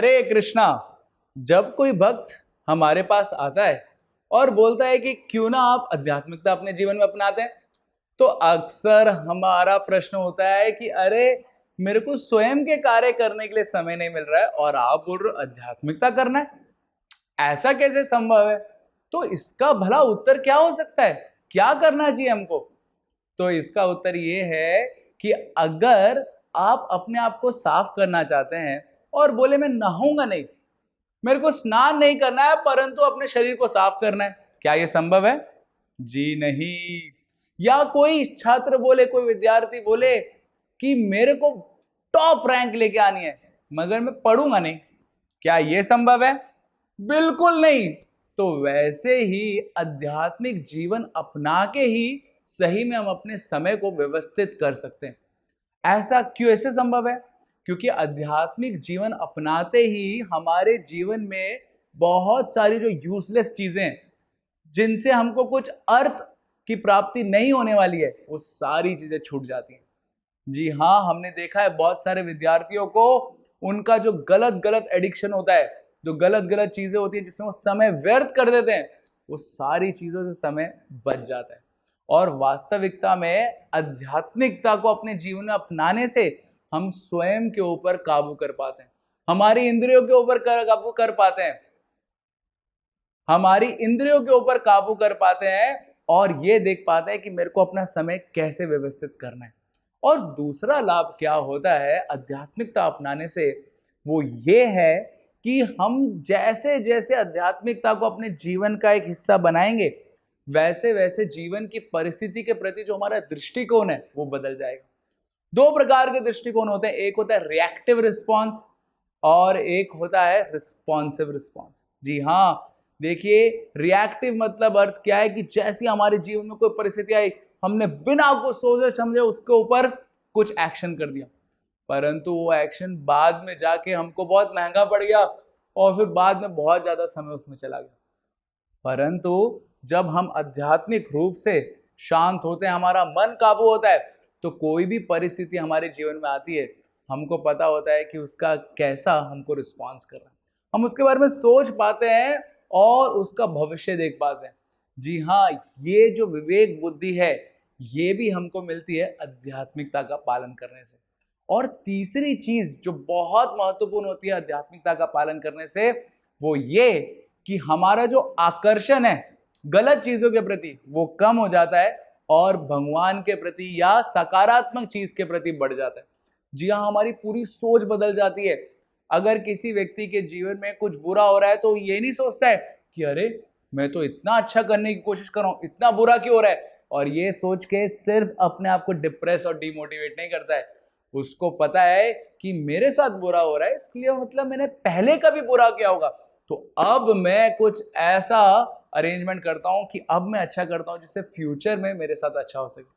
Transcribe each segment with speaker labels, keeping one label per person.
Speaker 1: हरे कृष्णा। जब कोई भक्त हमारे पास आता है और बोलता है कि क्यों ना आप आध्यात्मिकता अपने जीवन में अपनाते हैं, तो अक्सर हमारा प्रश्न होता है कि अरे, मेरे को स्वयं के कार्य करने के लिए समय नहीं मिल रहा है और आप बोल रहे हो आध्यात्मिकता करना है, ऐसा कैसे संभव है? तो इसका भला उत्तर क्या हो सकता है? क्या करना चाहिए हमको? तो इसका उत्तर ये है कि अगर आप अपने आप को साफ करना चाहते हैं और बोले मैं नहाऊंगा नहीं, मेरे को स्नान नहीं करना है, परंतु अपने शरीर को साफ करना है, क्या यह संभव है? जी नहीं। या कोई छात्र बोले, कोई विद्यार्थी बोले कि मेरे को टॉप रैंक लेके आनी है मगर मैं पढ़ूंगा नहीं, क्या यह संभव है? बिल्कुल नहीं। तो वैसे ही आध्यात्मिक जीवन अपना के ही सही में हम अपने समय को व्यवस्थित कर सकते हैं। ऐसा क्यों, ऐसे संभव है? क्योंकि आध्यात्मिक जीवन अपनाते ही हमारे जीवन में बहुत सारी जो यूजलेस चीजें हैं, जिनसे हमको कुछ अर्थ की प्राप्ति नहीं होने वाली है, वो सारी चीजें छूट जाती हैं। जी हाँ, हमने देखा है बहुत सारे विद्यार्थियों को उनका जो गलत गलत एडिक्शन होता है, जो गलत गलत चीजें होती है जिसमें वो समय व्यर्थ कर देते हैं, वो सारी चीजों से समय बच जाता है। और वास्तविकता में आध्यात्मिकता को अपने जीवन में अपनाने से हम स्वयं के ऊपर काबू कर पाते हैं, हमारी इंद्रियों के ऊपर काबू कर पाते हैं, हमारी इंद्रियों के ऊपर काबू कर पाते हैं और ये देख पाते हैं कि मेरे को अपना समय कैसे व्यवस्थित करना है। और दूसरा लाभ क्या होता है आध्यात्मिकता अपनाने से, वो ये है कि हम जैसे जैसे आध्यात्मिकता को अपने जीवन का एक हिस्सा बनाएंगे, वैसे वैसे जीवन की परिस्थिति के प्रति जो हमारा दृष्टिकोण है वो बदल जाएगा। दो प्रकार के दृष्टिकोण होते हैं, एक होता है रिएक्टिव रिस्पॉन्स और एक होता है रिस्पॉन्सिव रिस्पॉन्स। जी हाँ, देखिए, रिएक्टिव मतलब अर्थ क्या है कि जैसी हमारे जीवन में कोई परिस्थिति आई, हमने बिना कुछ सोचे समझे उसके ऊपर कुछ एक्शन कर दिया, परंतु वो एक्शन बाद में जाके हमको बहुत महंगा पड़ गया और फिर बाद में बहुत ज्यादा समय उसमें चला गया। परंतु जब हम आध्यात्मिक रूप से शांत होते हैं, हमारा मन काबू होता है, तो कोई भी परिस्थिति हमारे जीवन में आती है, हमको पता होता है कि उसका कैसा हमको रिस्पॉन्स करना है, हम उसके बारे में सोच पाते हैं और उसका भविष्य देख पाते हैं। जी हाँ, ये जो विवेक बुद्धि है, ये भी हमको मिलती है आध्यात्मिकता का पालन करने से। और तीसरी चीज जो बहुत महत्वपूर्ण होती है आध्यात्मिकता का पालन करने से, वो ये कि हमारा जो आकर्षण है गलत चीजों के प्रति वो कम हो जाता है और भगवान के प्रति या सकारात्मक चीज के प्रति बढ़ जाता है। जी हाँ, हमारी पूरी सोच बदल जाती है। अगर किसी व्यक्ति के जीवन में कुछ बुरा हो रहा है तो ये नहीं सोचता है कि अरे, मैं तो इतना अच्छा करने की कोशिश कर रहा हूं, इतना बुरा क्यों हो रहा है, और ये सोच के सिर्फ अपने आप को डिप्रेस और डिमोटिवेट नहीं करता है। उसको पता है कि मेरे साथ बुरा हो रहा है, इसलिए मतलब मैंने पहले कभी बुरा किया होगा, तो अब मैं कुछ ऐसा अरेंजमेंट करता हूं कि अब मैं अच्छा करता हूं जिससे फ्यूचर में मेरे साथ अच्छा हो सके।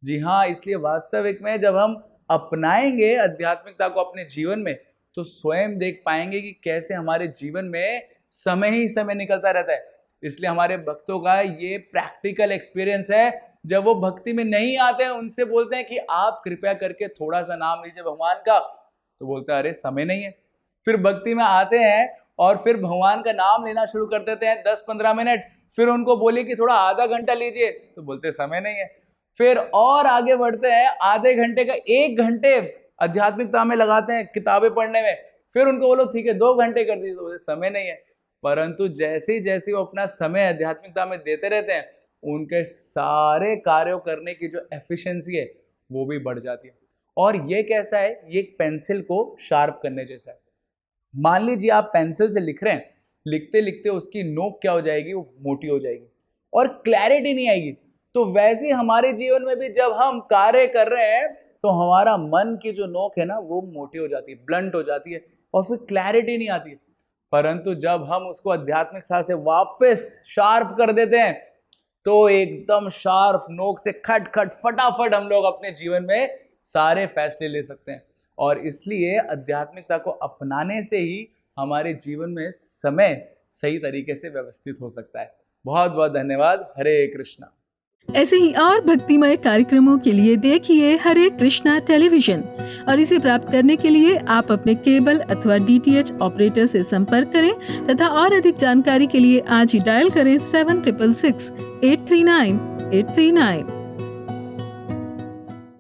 Speaker 1: जी हाँ, इसलिए वास्तविक में जब हम अपनाएंगे आध्यात्मिकता को अपने जीवन में, तो स्वयं देख पाएंगे कि कैसे हमारे जीवन में समय ही समय निकलता रहता है। इसलिए हमारे भक्तों का ये प्रैक्टिकल एक्सपीरियंस है, जब वो भक्ति में नहीं आते हैं, उनसे बोलते हैं कि आप कृपया करके थोड़ा सा नाम लीजिए भगवान का, तो बोलते हैं अरे समय नहीं है। फिर भक्ति में आते हैं और फिर भगवान का नाम लेना शुरू कर देते हैं 10-15 मिनट, फिर उनको बोलिए कि थोड़ा आधा घंटा लीजिए, तो बोलते समय नहीं है। फिर और आगे बढ़ते हैं, आधे घंटे का 1 घंटे आध्यात्मिकता में लगाते हैं किताबें पढ़ने में, फिर उनको बोलो ठीक है 2 घंटे कर दीजिए, तो बोलते समय नहीं है। परंतु जैसे जैसे वो अपना समय आध्यात्मिकता में देते रहते हैं, उनके सारे कार्यों करने की जो एफिशिएंसी है वो भी बढ़ जाती है। और ये कैसा है, ये एक पेंसिल को शार्प करने जैसा है। मान लीजिए आप पेंसिल से लिख रहे हैं, लिखते लिखते उसकी नोक क्या हो जाएगी, वो मोटी हो जाएगी और क्लैरिटी नहीं आएगी। तो वैसे ही हमारे जीवन में भी जब हम कार्य कर रहे हैं, तो हमारा मन की जो नोक है ना, वो मोटी हो जाती है, ब्लंट हो जाती है और फिर क्लैरिटी नहीं आती है। परंतु जब हम उसको आध्यात्मिक साथ से वापस शार्प कर देते हैं, तो एकदम शार्प नोक से खट खट फटाफट हम लोग अपने जीवन में सारे फैसले ले सकते हैं। और इसलिए आध्यात्मिकता को अपनाने से ही हमारे जीवन में समय सही तरीके से व्यवस्थित हो सकता है। बहुत बहुत धन्यवाद। हरे कृष्णा।
Speaker 2: ऐसे ही और भक्तिमय कार्यक्रमों के लिए देखिए हरे कृष्णा टेलीविजन। और इसे प्राप्त करने के लिए आप अपने केबल अथवा DTH ऑपरेटर से संपर्क करें तथा और अधिक जानकारी के लिए आज ही डायल करें 7666 839 839।